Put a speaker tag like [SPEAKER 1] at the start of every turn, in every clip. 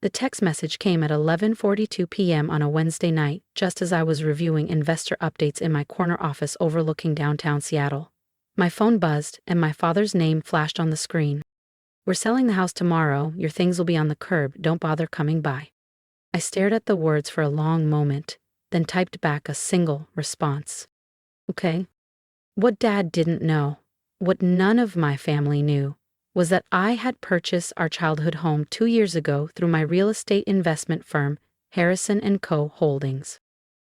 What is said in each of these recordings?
[SPEAKER 1] The text message came at 11:42 p.m. on a Wednesday night, just as I was reviewing investor updates in my corner office overlooking downtown Seattle. My phone buzzed, and my father's name flashed on the screen. "We're selling the house tomorrow. Your things will be on the curb. Don't bother coming by." I stared at the words for a long moment, then typed back a single response. Okay. What Dad didn't know, what none of my family knew, was that I had purchased our childhood home 2 years ago through my real estate investment firm, Harrison & Co. Holdings.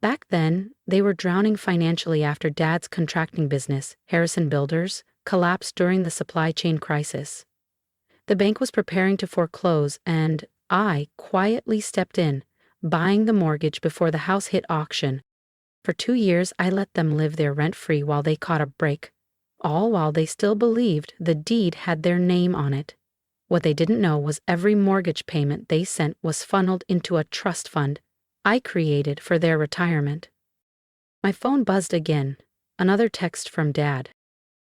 [SPEAKER 1] Back then, they were drowning financially after Dad's contracting business, Harrison Builders, collapsed during the supply chain crisis. The bank was preparing to foreclose, and I quietly stepped in, buying the mortgage before the house hit auction. For 2 years, I let them live there rent-free while they caught a break, all while they still believed the deed had their name on it. What they didn't know was every mortgage payment they sent was funneled into a trust fund I created for their retirement. My phone buzzed again, another text from Dad.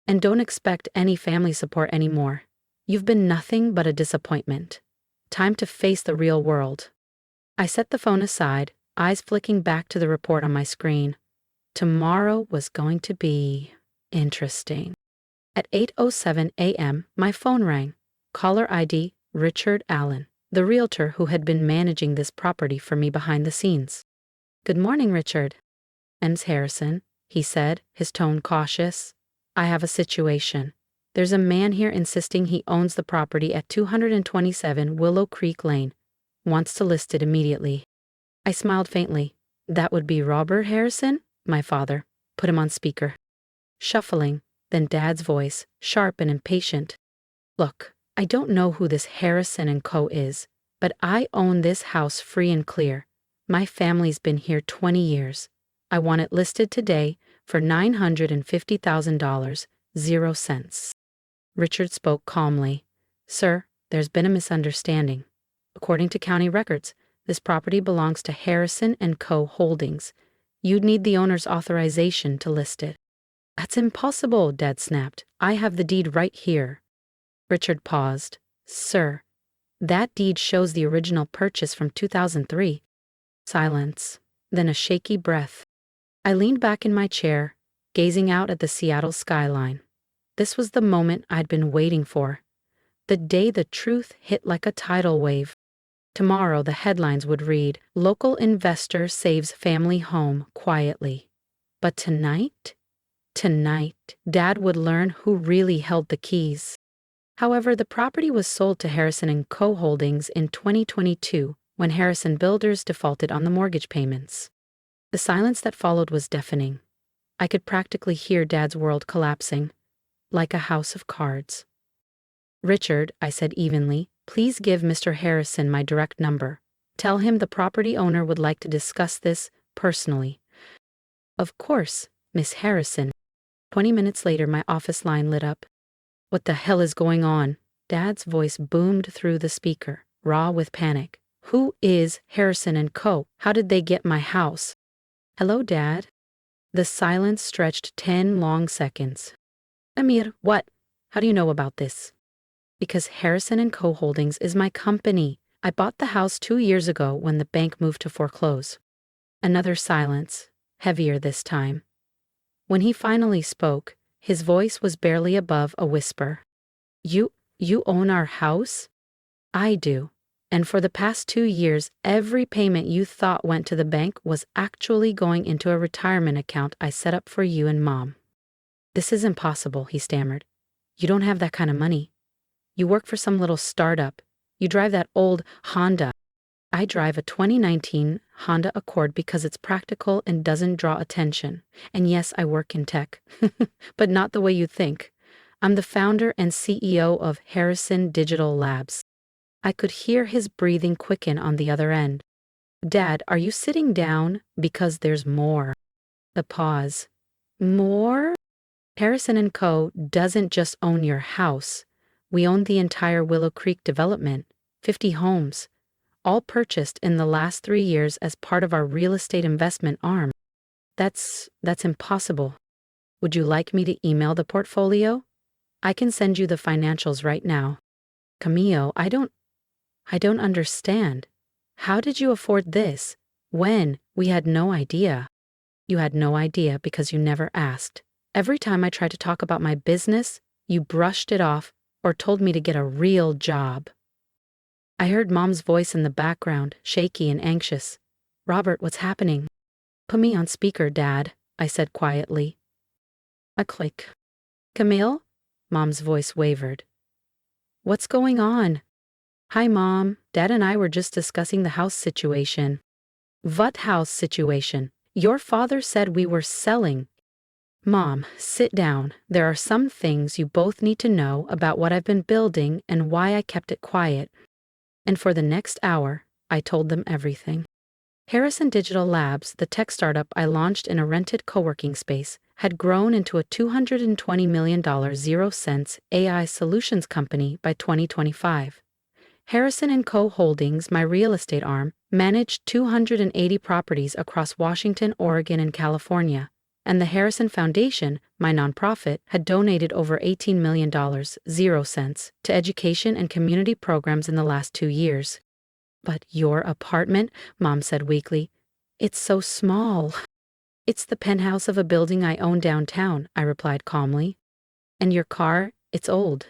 [SPEAKER 1] "And don't expect any family support anymore. You've been nothing but a disappointment. Time to face the real world." I set the phone aside, eyes flicking back to the report on my screen. Tomorrow was going to be interesting. At 8:07 a.m., my phone rang. Caller ID, Richard Allen, the realtor who had been managing this property for me behind the scenes. "Good morning, Richard." "M's Harrison," he said, his tone cautious. "I have a situation. There's a man here insisting he owns the property at 227 Willow Creek Lane. Wants to list it immediately." I smiled faintly. "That would be Robert Harrison?" My father. Put him on speaker. Shuffling, then Dad's voice, sharp and impatient. "Look, I don't know who this Harrison & Co. is, but I own this house free and clear. My family's been here 20 years. I want it listed today for $950,000, 0 cents. Richard spoke calmly. "Sir, there's been a misunderstanding. According to county records, this property belongs to Harrison & Co. Holdings. You'd need the owner's authorization to list it." "That's impossible," Dad snapped. "I have the deed right here." Richard paused. "Sir, that deed shows the original purchase from 2003. Silence, then a shaky breath. I leaned back in my chair, gazing out at the Seattle skyline. This was the moment I'd been waiting for. The day the truth hit like a tidal wave. Tomorrow the headlines would read, "Local investor saves family home quietly." But tonight, Dad would learn who really held the keys. However, the property was sold to Harrison & Co. Holdings in 2022 when Harrison Builders defaulted on the mortgage payments. The silence that followed was deafening. I could practically hear Dad's world collapsing, like a house of cards. "Richard," I said evenly, "please give Mr. Harrison my direct number. Tell him the property owner would like to discuss this personally." "Of course, Miss Harrison." 20 minutes later, my office line lit up. "What the hell is going on?" Dad's voice boomed through the speaker, raw with panic. "Who is Harrison & Co.? How did they get my house?" "Hello, Dad." The silence stretched 10 long seconds. "Amir, what? How do you know about this?" "Because Harrison & Co. Holdings is my company. I bought the house 2 years ago when the bank moved to foreclose." Another silence, heavier this time. When he finally spoke, his voice was barely above a whisper. You own our house?" "I do. And for the past 2 years, every payment you thought went to the bank was actually going into a retirement account I set up for you and Mom." "This is impossible," he stammered. "You don't have that kind of money. You work for some little startup. You drive that old Honda." "I drive a 2019 Honda Accord because it's practical and doesn't draw attention. And yes, I work in tech, but not the way you think. I'm the founder and CEO of Harrison Digital Labs." I could hear his breathing quicken on the other end. "Dad, are you sitting down? Because there's more." The pause. "More?" "Harrison & Co. doesn't just own your house. We own the entire Willow Creek development, 50 homes, all purchased in the last 3 years as part of our real estate investment arm." That's impossible." "Would you like me to email the portfolio? I can send you the financials right now." "Camillo, I don't understand. How did you afford this? When we had no idea. You had no idea because you never asked. Every time I tried to talk about my business, you brushed it off or told me to get a real job. I heard Mom's voice in the background, shaky and anxious. Robert, what's happening? Put me on speaker, Dad, I said quietly. A click. Camille? Mom's voice wavered. What's going on? Hi, Mom. Dad and I were just discussing the house situation. What house situation? Your father said we were selling. Mom, sit down. There are some things you both need to know about what I've been building and why I kept it quiet. And for the next hour, I told them everything. Harrison Digital Labs, the tech startup I launched in a rented co-working space, had grown into a $220 million zero-cents AI solutions company by 2025. Harrison & Co. Holdings, my real estate arm, managed 280 properties across Washington, Oregon, and California, and the Harrison Foundation, my nonprofit, had donated over $18 million, 0 cents, to education and community programs in the last 2 years. But your apartment, Mom said weakly, it's so small. It's the penthouse of a building I own downtown, I replied calmly. And your car, it's old.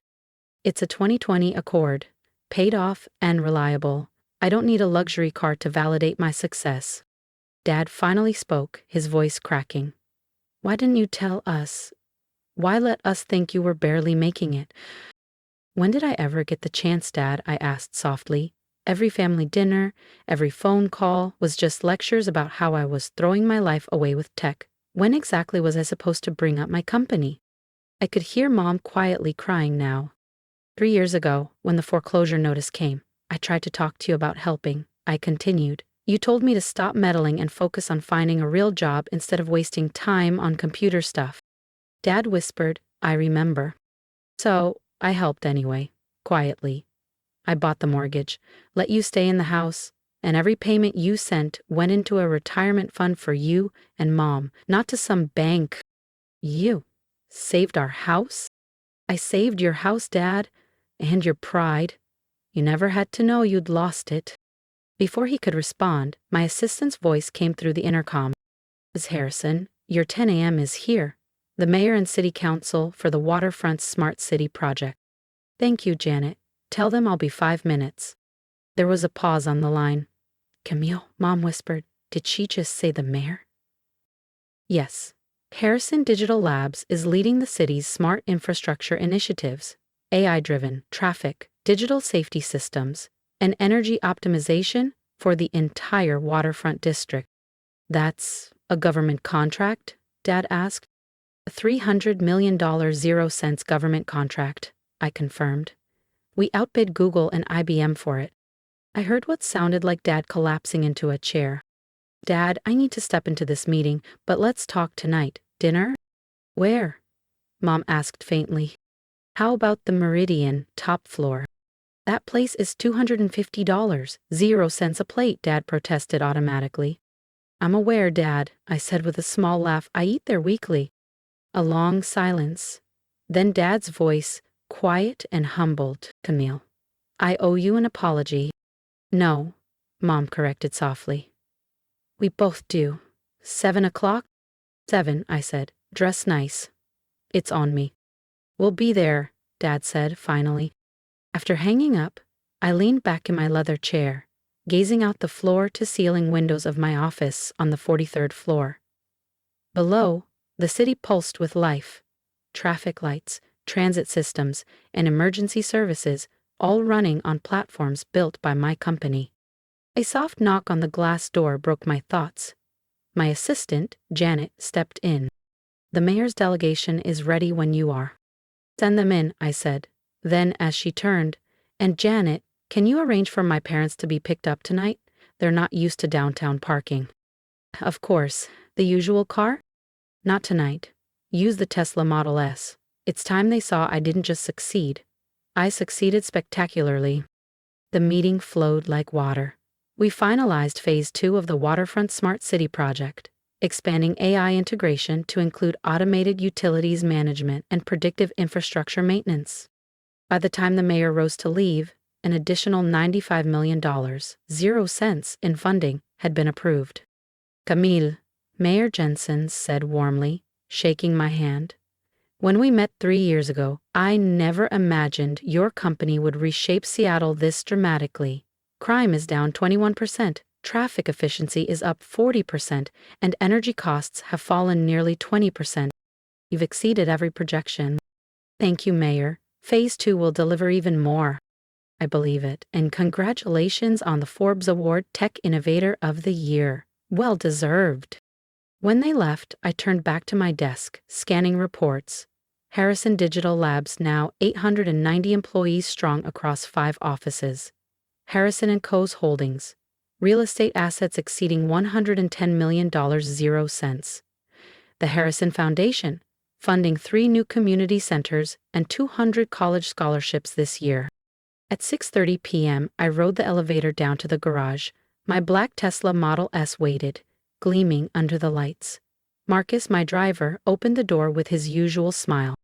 [SPEAKER 1] It's a 2020 Accord, paid off and reliable. I don't need a luxury car to validate my success. Dad finally spoke, his voice cracking. Why didn't you tell us? Why let us think you were barely making it? When did I ever get the chance, Dad? I asked softly. Every family dinner, every phone call was just lectures about how I was throwing my life away with tech. When exactly was I supposed to bring up my company? I could hear Mom quietly crying now. 3 years ago, when the foreclosure notice came, I tried to talk to you about helping. I continued. You told me to stop meddling and focus on finding a real job instead of wasting time on computer stuff. Dad whispered, I remember. So, I helped anyway, quietly. I bought the mortgage, let you stay in the house, and every payment you sent went into a retirement fund for you and Mom, not to some bank. You saved our house? I saved your house, Dad, and your pride. You never had to know you'd lost it. Before he could respond, my assistant's voice came through the intercom. Ms. Harrison, your 10 a.m. is here. The mayor and city council for the Waterfront Smart City project. Thank you, Janet. Tell them I'll be 5 minutes. There was a pause on the line. Camille, Mom whispered, did she just say the mayor? Yes. Harrison Digital Labs is leading the city's smart infrastructure initiatives, AI-driven traffic, digital safety systems, and energy optimization for the entire waterfront district. That's a government contract? Dad asked. A $300 million 0 cents government contract, I confirmed. We outbid Google and IBM for it. I heard what sounded like Dad collapsing into a chair. Dad, I need to step into this meeting, but let's talk tonight. Dinner? Where? Mom asked faintly. How about the Meridian, top floor? That place is $250, 0 cents a plate, Dad protested automatically. I'm aware, Dad, I said with a small laugh. I eat there weekly. A long silence. Then Dad's voice, quiet and humbled. Camille, I owe you an apology. No, Mom corrected softly. We both do. 7 o'clock? 7, I said. Dress nice. It's on me. We'll be there, Dad said finally. After hanging up, I leaned back in my leather chair, gazing out the floor-to-ceiling windows of my office on the 43rd floor. Below, the city pulsed with life. Traffic lights, transit systems, and emergency services, all running on platforms built by my company. A soft knock on the glass door broke my thoughts. My assistant, Janet, stepped in. The mayor's delegation is ready when you are. Send them in, I said. Then, as she turned, and Janet, can you arrange for my parents to be picked up tonight? They're not used to downtown parking. Of course. The usual car? Not tonight. Use the Tesla Model S. It's time they saw I didn't just succeed. I succeeded spectacularly. The meeting flowed like water. We finalized Phase 2 of the Waterfront Smart City project, expanding AI integration to include automated utilities management and predictive infrastructure maintenance. By the time the mayor rose to leave, an additional $95 million, 0 cents in funding, had been approved. Camille, Mayor Jensen said warmly, shaking my hand. When we met 3 years ago, I never imagined your company would reshape Seattle this dramatically. Crime is down 21%, traffic efficiency is up 40%, and energy costs have fallen nearly 20%. You've exceeded every projection. Thank you, Mayor. Phase 2 will deliver even more. I believe it, and congratulations on the Forbes Award Tech Innovator of the Year. Well deserved. When they left, I turned back to my desk, scanning reports. Harrison Digital Labs now 890 employees strong across 5 offices. Harrison & Co.'s holdings. Real estate assets exceeding $110 million, 0 cents. The Harrison Foundation, funding 3 new community centers and 200 college scholarships this year. At 6:30 p.m., I rode the elevator down to the garage. My black Tesla Model S waited, gleaming under the lights. Marcus, my driver, opened the door with his usual smile.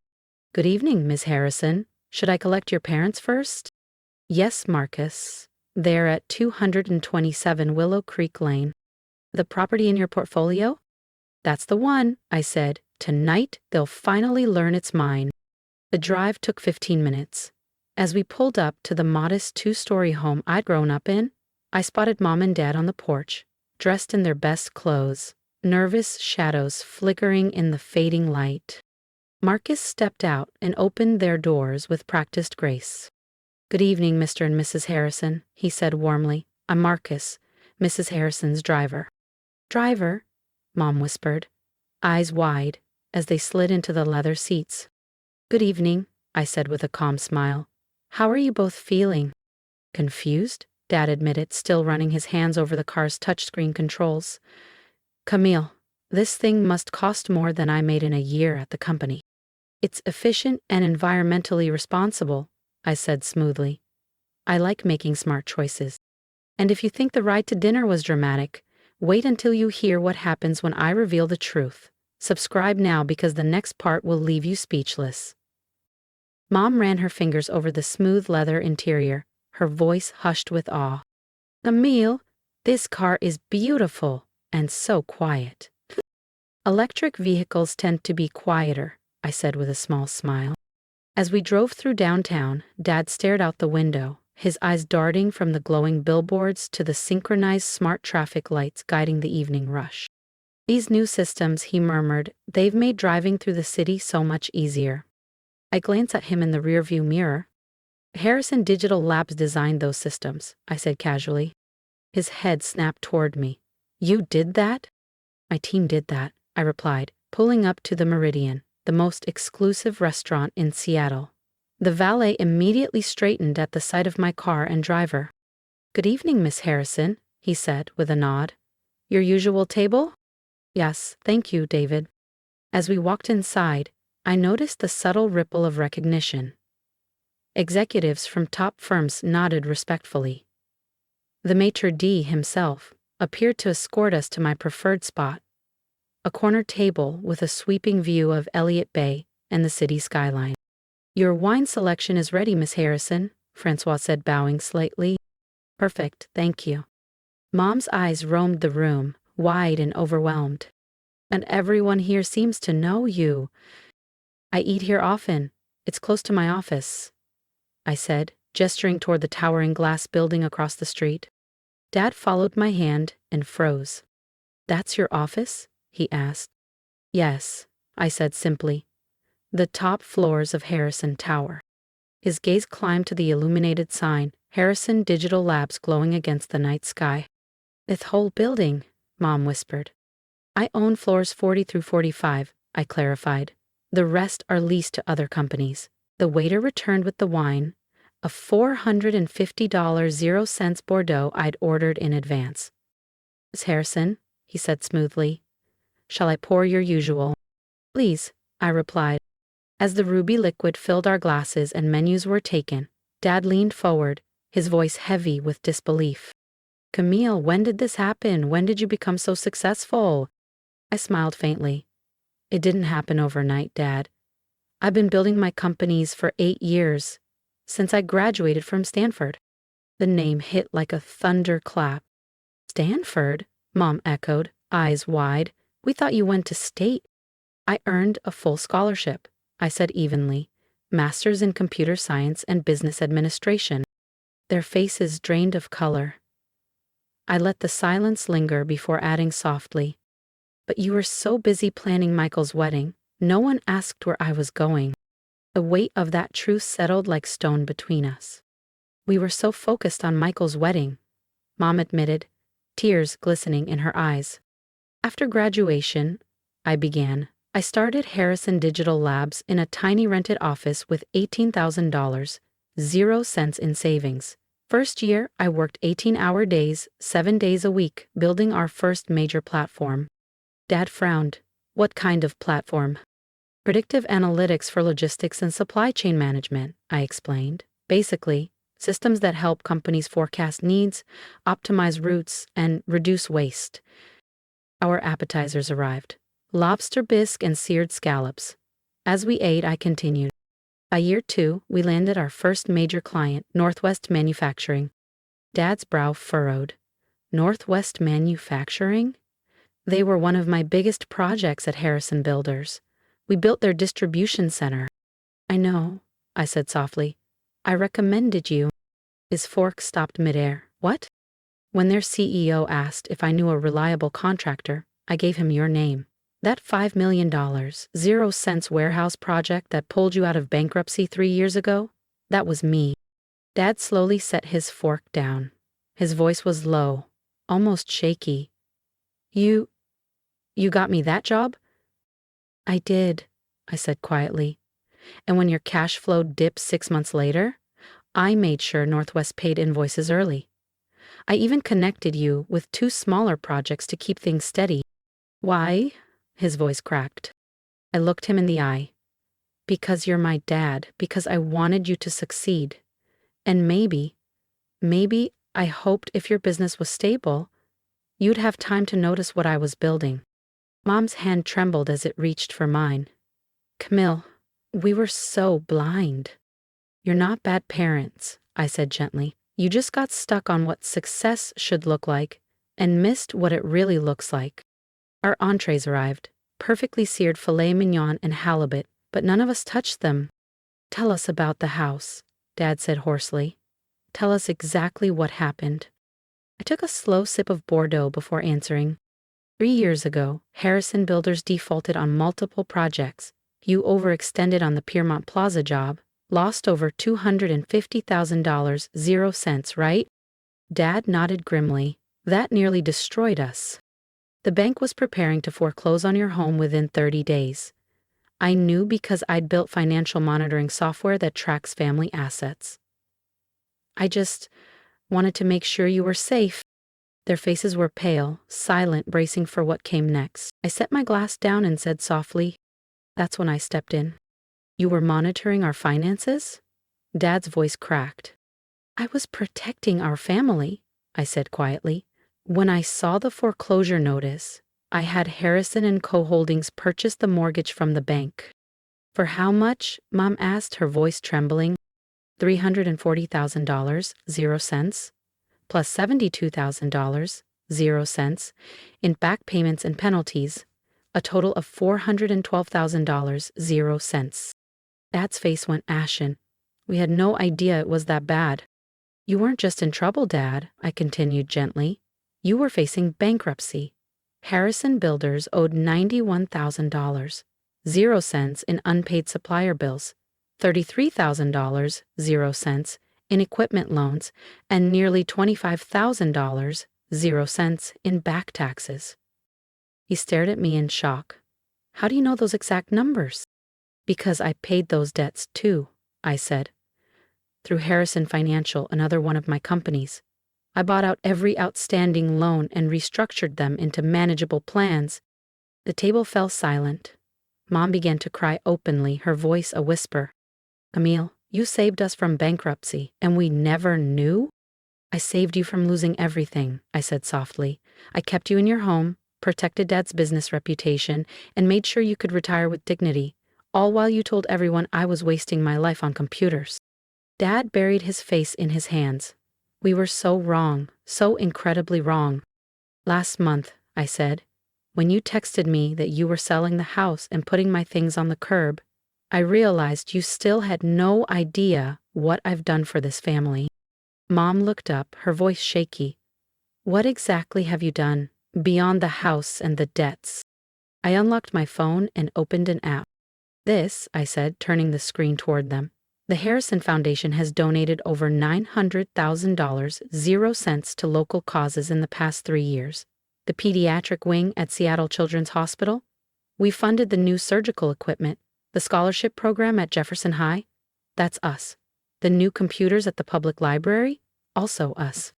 [SPEAKER 1] Good evening, Miss Harrison. Should I collect your parents first? Yes, Marcus. They're at 227 Willow Creek Lane. The property in your portfolio? That's the one, I said. Tonight, they'll finally learn it's mine. The drive took 15 minutes. As we pulled up to the modest 2-story home I'd grown up in, I spotted Mom and Dad on the porch, dressed in their best clothes, nervous shadows flickering in the fading light. Marcus stepped out and opened their doors with practiced grace. Good evening, Mr. and Mrs. Harrison, he said warmly. I'm Marcus, Mrs. Harrison's driver. Driver? Mom whispered, eyes wide, as they slid into the leather seats. Good evening, I said with a calm smile. How are you both feeling? Confused, Dad admitted, still running his hands over the car's touchscreen controls. Camille, this thing must cost more than I made in a year at the company. It's efficient and environmentally responsible, I said smoothly. I like making smart choices. And if you think the ride to dinner was dramatic, wait until you hear what happens when I reveal the truth. Subscribe now because the next part will leave you speechless. Mom ran her fingers over the smooth leather interior, her voice hushed with awe. Camille, this car is beautiful and so quiet. Electric vehicles tend to be quieter, I said with a small smile. As we drove through downtown, Dad stared out the window, his eyes darting from the glowing billboards to the synchronized smart traffic lights guiding the evening rush. These new systems, he murmured, they've made driving through the city so much easier. I glanced at him in the rearview mirror. Harrison Digital Labs designed those systems, I said casually. His head snapped toward me. You did that? My team did that, I replied, pulling up to the Meridian, the most exclusive restaurant in Seattle. The valet immediately straightened at the sight of my car and driver. Good evening, Miss Harrison, he said with a nod. Your usual table? Yes, thank you, David. As we walked inside, I noticed the subtle ripple of recognition. Executives from top firms nodded respectfully. The maitre d' himself appeared to escort us to my preferred spot, a corner table with a sweeping view of Elliott Bay and the city skyline. Your wine selection is ready, Miss Harrison, Francois said, bowing slightly. Perfect, thank you. Mom's eyes roamed the room, wide and overwhelmed. And everyone here seems to know you. I eat here often. It's close to my office, I said, gesturing toward the towering glass building across the street. Dad followed my hand and froze. That's your office? He asked. Yes, I said simply. The top floors of Harrison Tower. His gaze climbed to the illuminated sign, Harrison Digital Labs glowing against the night sky. This whole building, Mom whispered. I own floors 40 through 45, I clarified. The rest are leased to other companies. The waiter returned with the wine, a $450 0 cents Bordeaux I'd ordered in advance. Miss Harrison, he said smoothly, shall I pour your usual? Please, I replied. As the ruby liquid filled our glasses and menus were taken, Dad leaned forward, his voice heavy with disbelief. Camille, when did this happen? When did you become so successful? I smiled faintly. It didn't happen overnight, Dad. I've been building my companies for 8 years, since I graduated from Stanford. The name hit like a thunderclap. Stanford? Mom echoed, eyes wide. We thought you went to state. I earned a full scholarship, I said evenly. Masters in computer science and business administration. Their faces drained of color. I let the silence linger before adding softly, "But you were so busy planning Michael's wedding, no one asked where I was going." The weight of that truth settled like stone between us. "We were so focused on Michael's wedding," Mom admitted, tears glistening in her eyes. "After graduation," I began, "I started Harrison Digital Labs in a tiny rented office with $18,000, 0 cents in savings. First year, I worked 18-hour days, 7 days a week, building our first major platform." Dad frowned. "What kind of platform?" "Predictive analytics for logistics and supply chain management," I explained. "Basically, systems that help companies forecast needs, optimize routes, and reduce waste." Our appetizers arrived. Lobster bisque and seared scallops. As we ate, I continued. By year 2, we landed our first major client, Northwest Manufacturing. Dad's brow furrowed. Northwest Manufacturing? They were one of my biggest projects at Harrison Builders. We built their distribution center. "I know," I said softly. "I recommended you." His fork stopped midair. "What?" "When their CEO asked if I knew a reliable contractor, I gave him your name. That $5 million, 0 cents warehouse project that pulled you out of bankruptcy 3 years ago? That was me." Dad slowly set his fork down. His voice was low, almost shaky. You got me that job?" "I did," I said quietly. "And when your cash flow dipped 6 months later, I made sure Northwest paid invoices early. I even connected you with 2 smaller projects to keep things steady." "Why?" His voice cracked. I looked him in the eye. "Because you're my dad, because I wanted you to succeed. And maybe I hoped if your business was stable, you'd have time to notice what I was building." Mom's hand trembled as it reached for mine. "Camille, we were so blind." "You're not bad parents," I said gently. "You just got stuck on what success should look like and missed what it really looks like." Our entrees arrived, perfectly seared filet mignon and halibut, but none of us touched them. "Tell us about the house," Dad said hoarsely. "Tell us exactly what happened." I took a slow sip of Bordeaux before answering. 3 years ago, Harrison Builders defaulted on multiple projects. You overextended on the Piermont Plaza job, lost over $250,000, 0 cents, right? Dad nodded grimly. "That nearly destroyed us. The bank was preparing to foreclose on your home within 30 days. I knew because I'd built financial monitoring software that tracks family assets. I just wanted to make sure you were safe." Their faces were pale, silent, bracing for what came next. I set my glass down and said softly, "That's when I stepped in." "You were monitoring our finances?" Dad's voice cracked. "I was protecting our family," I said quietly. "When I saw the foreclosure notice, I had Harrison and Co. Holdings purchase the mortgage from the bank." "For how much?" Mom asked, her voice trembling. $340,000, 0 cents, plus $72,000, 0 cents, in back payments and penalties, a total of $412,000, 0 cents. Dad's face went ashen. We had no idea it was that bad. "You weren't just in trouble, Dad," I continued gently. "You were facing bankruptcy. Harrison Builders owed $91,000, 0 cents in unpaid supplier bills, $33,000, 0 cents, in equipment loans, and nearly $25,000, 0 cents, in back taxes." He stared at me in shock. "How do you know those exact numbers?" "Because I paid those debts too," I said. "Through Harrison Financial, another one of my companies. I bought out every outstanding loan and restructured them into manageable plans." The table fell silent. Mom began to cry openly, her voice a whisper. "Camille, you saved us from bankruptcy, and we never knew?" "I saved you from losing everything," I said softly. "I kept you in your home, protected Dad's business reputation, and made sure you could retire with dignity, all while you told everyone I was wasting my life on computers." Dad buried his face in his hands. We were so wrong, so incredibly wrong. Last month, I said, when you texted me that you were selling the house and putting my things on the curb, I realized you still had no idea what I've done for this family. Mom looked up, her voice shaky. What exactly have you done, beyond the house and the debts? I unlocked my phone and opened an app. This, I said, turning the screen toward them. The Harrison Foundation has donated over $900,000, 0 cents, to local causes in the past 3 years. The pediatric wing at Seattle Children's Hospital. We funded the new surgical equipment. The scholarship program at Jefferson High. That's us. The new computers at the public library. Also us.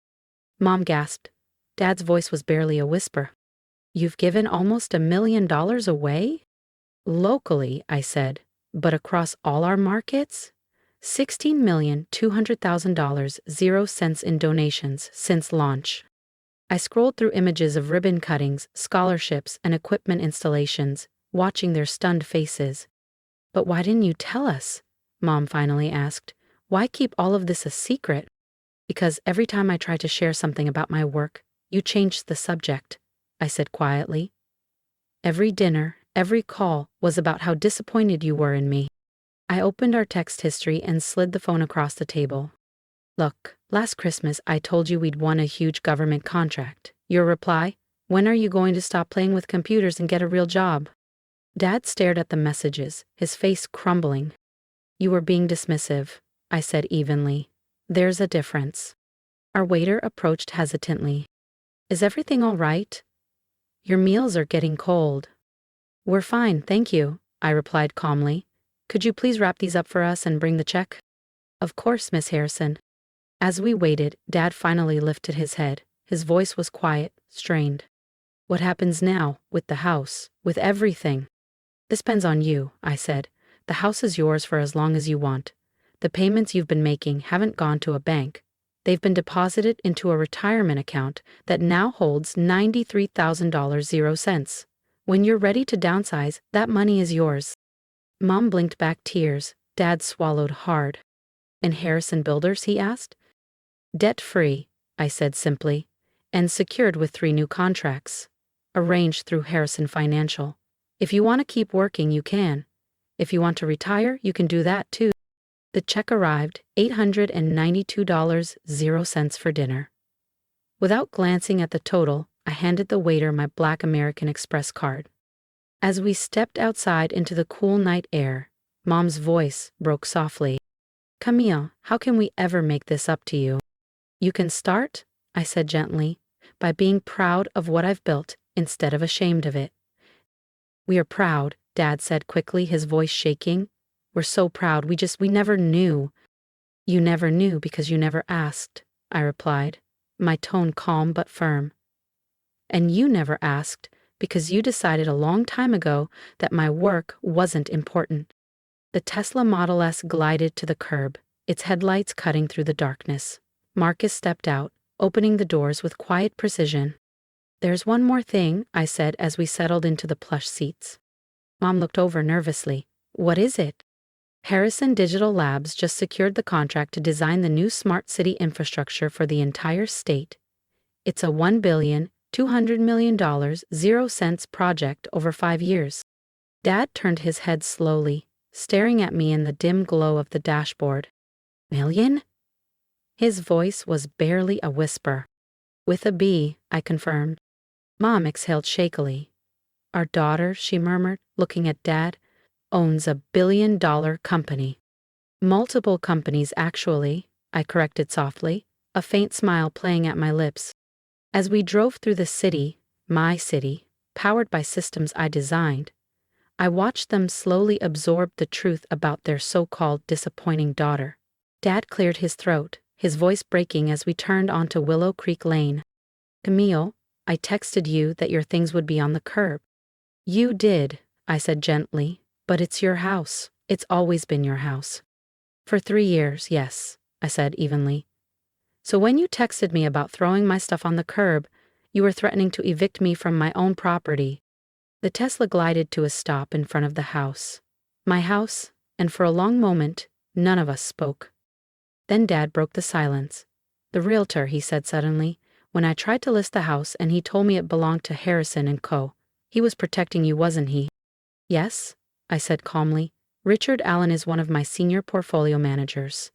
[SPEAKER 1] Mom gasped. Dad's voice was barely a whisper. You've given almost $1 million away? Locally, I said, but across all our markets? $16,200,000, 0 cents in donations since launch. I scrolled through images of ribbon cuttings, scholarships, and equipment installations, watching their stunned faces. But why didn't you tell us? Mom finally asked. Why keep all of this a secret? Because every time I try to share something about my work, you changed the subject, I said quietly. Every dinner, every call was about how disappointed you were in me. I opened our text history and slid the phone across the table. Look, last Christmas I told you we'd won a huge government contract. Your reply? When are you going to stop playing with computers and get a real job? Dad stared at the messages, his face crumbling. You were being dismissive, I said evenly. There's a difference. Our waiter approached hesitantly. Is everything all right? Your meals are getting cold. We're fine, thank you, I replied calmly. Could you please wrap these up for us and bring the check? Of course, Miss Harrison. As we waited, Dad finally lifted his head. His voice was quiet, strained. What happens now, with the house, with everything? This depends on you, I said. The house is yours for as long as you want. The payments you've been making haven't gone to a bank. They've been deposited into a retirement account that now holds $93,000, 0 cents. When you're ready to downsize, that money is yours. Mom blinked back tears. Dad swallowed hard. And Harrison Builders, he asked. Debt-free, I said simply, and secured with 3 new contracts. Arranged through Harrison Financial. If you want to keep working, you can. If you want to retire, you can do that too. The check arrived, $892, 0 cents for dinner. Without glancing at the total, I handed the waiter my Black American Express card. As we stepped outside into the cool night air, Mom's voice broke softly. Camille, how can we ever make this up to you? You can start, I said gently, by being proud of what I've built instead of ashamed of it. We are proud, Dad said quickly, his voice shaking. We're so proud, we never knew. You never knew because you never asked, I replied, my tone calm but firm. And you never asked because you decided a long time ago that my work wasn't important. The Tesla Model S glided to the curb, its headlights cutting through the darkness. Marcus stepped out, opening the doors with quiet precision. There's one more thing, I said as we settled into the plush seats. Mom looked over nervously. What is it? Harrison Digital Labs just secured the contract to design the new smart city infrastructure for the entire state. It's a $1,200,000,000, 0 cents project over 5 years. Dad turned his head slowly, staring at me in the dim glow of the dashboard. Million? His voice was barely a whisper. With a B, I confirmed. Mom exhaled shakily. Our daughter, she murmured, looking at Dad, owns a billion-dollar company. Multiple companies, actually, I corrected softly, a faint smile playing at my lips. As we drove through the city, my city, powered by systems I designed, I watched them slowly absorb the truth about their so-called disappointing daughter. Dad cleared his throat, his voice breaking as we turned onto Willow Creek Lane. Camille, I texted you that your things would be on the curb. You did, I said gently, but it's your house. It's always been your house. For 3 years, yes, I said evenly. So when you texted me about throwing my stuff on the curb, you were threatening to evict me from my own property. The Tesla glided to a stop in front of the house. My house, and for a long moment, none of us spoke. Then Dad broke the silence. The realtor, he said suddenly, when I tried to list the house and he told me it belonged to Harrison and Co. He was protecting you, wasn't he? Yes, I said calmly. Richard Allen is one of my senior portfolio managers.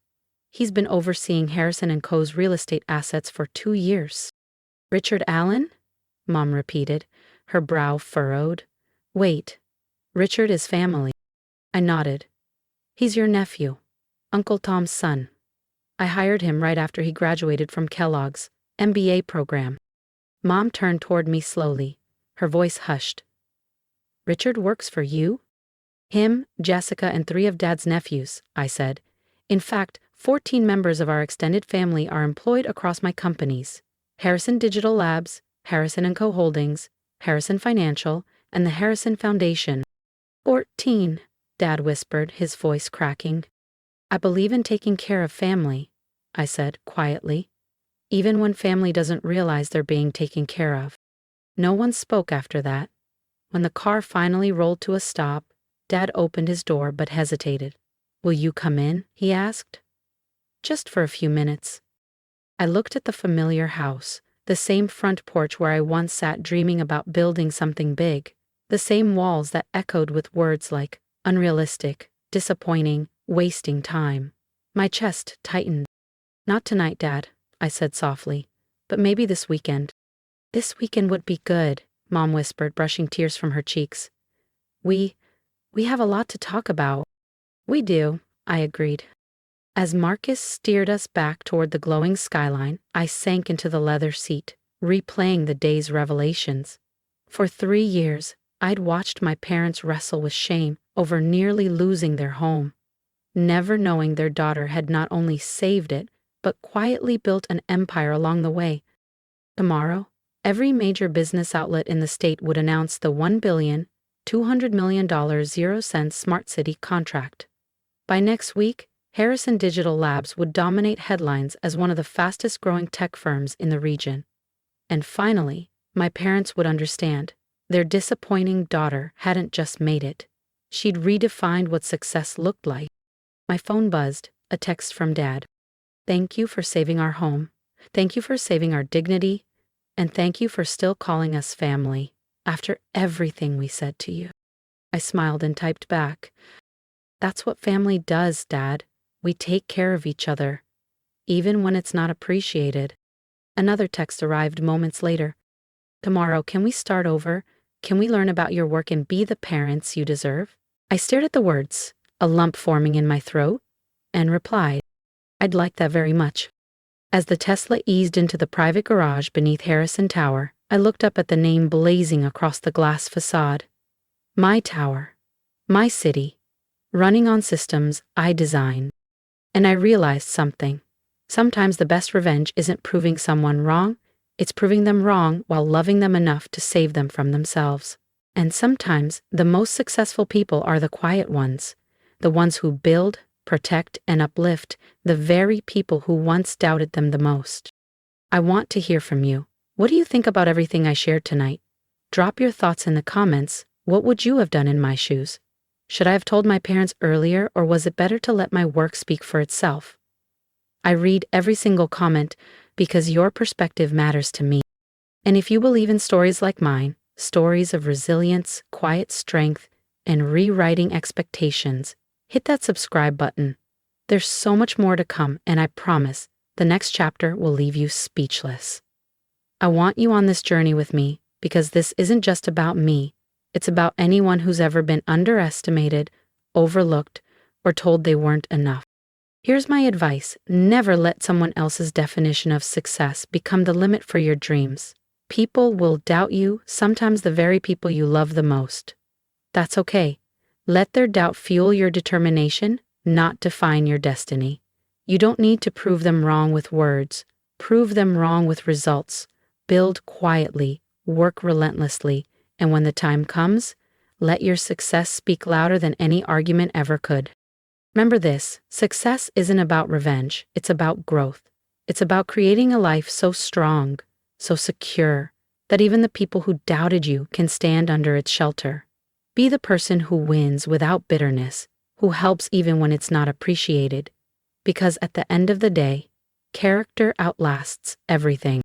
[SPEAKER 1] He's been overseeing Harrison and Co.'s real estate assets for 2 years. Richard Allen? Mom repeated, her brow furrowed. Wait, Richard is family. I nodded. He's your nephew, Uncle Tom's son. I hired him right after he graduated from Kellogg's MBA program. Mom turned toward me slowly, her voice hushed. Richard works for you? Him, Jessica, and 3 of Dad's nephews, I said. In fact, 14 members of our extended family are employed across my companies: Harrison Digital Labs, Harrison & Co. Holdings, Harrison Financial, and the Harrison Foundation. 14, Dad whispered, his voice cracking. I believe in taking care of family, I said quietly, even when family doesn't realize they're being taken care of. No one spoke after that. When the car finally rolled to a stop, Dad opened his door but hesitated. Will you come in? He asked. Just for a few minutes. I looked at the familiar house, the same front porch where I once sat dreaming about building something big, the same walls that echoed with words like unrealistic, disappointing, wasting time. My chest tightened. Not tonight, Dad, I said softly, but maybe this weekend. This weekend would be good, Mom whispered, brushing tears from her cheeks. We have a lot to talk about. We do, I agreed. As Marcus steered us back toward the glowing skyline, I sank into the leather seat, replaying the day's revelations. For 3 years, I'd watched my parents wrestle with shame over nearly losing their home, never knowing their daughter had not only saved it, but quietly built an empire along the way. Tomorrow, every major business outlet in the state would announce the $1,200 million 0-cent Smart City contract. By next week, Harrison Digital Labs would dominate headlines as one of the fastest-growing tech firms in the region. And finally, my parents would understand. Their disappointing daughter hadn't just made it. She'd redefined what success looked like. My phone buzzed, a text from Dad. Thank you for saving our home. Thank you for saving our dignity. And thank you for still calling us family, after everything we said to you. I smiled and typed back. That's what family does, Dad. We take care of each other, even when it's not appreciated. Another text arrived moments later. Tomorrow, can we start over? Can we learn about your work and be the parents you deserve? I stared at the words, a lump forming in my throat, and replied, I'd like that very much. As the Tesla eased into the private garage beneath Harrison Tower, I looked up at the name blazing across the glass facade. My tower, my city, running on systems I designed. And I realized something. Sometimes the best revenge isn't proving someone wrong, it's proving them wrong while loving them enough to save them from themselves. And sometimes the most successful people are the quiet ones, the ones who build, protect, and uplift the very people who once doubted them the most. I want to hear from you. What do you think about everything I shared tonight? Drop your thoughts in the comments. What would you have done in my shoes? Should I have told my parents earlier, or was it better to let my work speak for itself? I read every single comment because your perspective matters to me. And if you believe in stories like mine, stories of resilience, quiet strength, and rewriting expectations, hit that subscribe button. There's so much more to come, and I promise the next chapter will leave you speechless. I want you on this journey with me because this isn't just about me. It's about anyone who's ever been underestimated, overlooked, or told they weren't enough. Here's my advice. Never let someone else's definition of success become the limit for your dreams. People will doubt you, sometimes the very people you love the most. That's okay. Let their doubt fuel your determination, not define your destiny. You don't need to prove them wrong with words. Prove them wrong with results. Build quietly, work relentlessly, and when the time comes, let your success speak louder than any argument ever could. Remember this, success isn't about revenge, it's about growth. It's about creating a life so strong, so secure, that even the people who doubted you can stand under its shelter. Be the person who wins without bitterness, who helps even when it's not appreciated. Because at the end of the day, Character outlasts everything.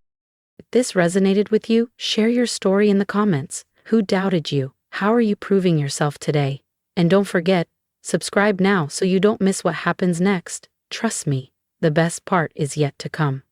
[SPEAKER 1] If this resonated with you, share your story in the comments. Who doubted you? How are you proving yourself today? And don't forget, subscribe now so you don't miss what happens next. Trust me, the best part is yet to come.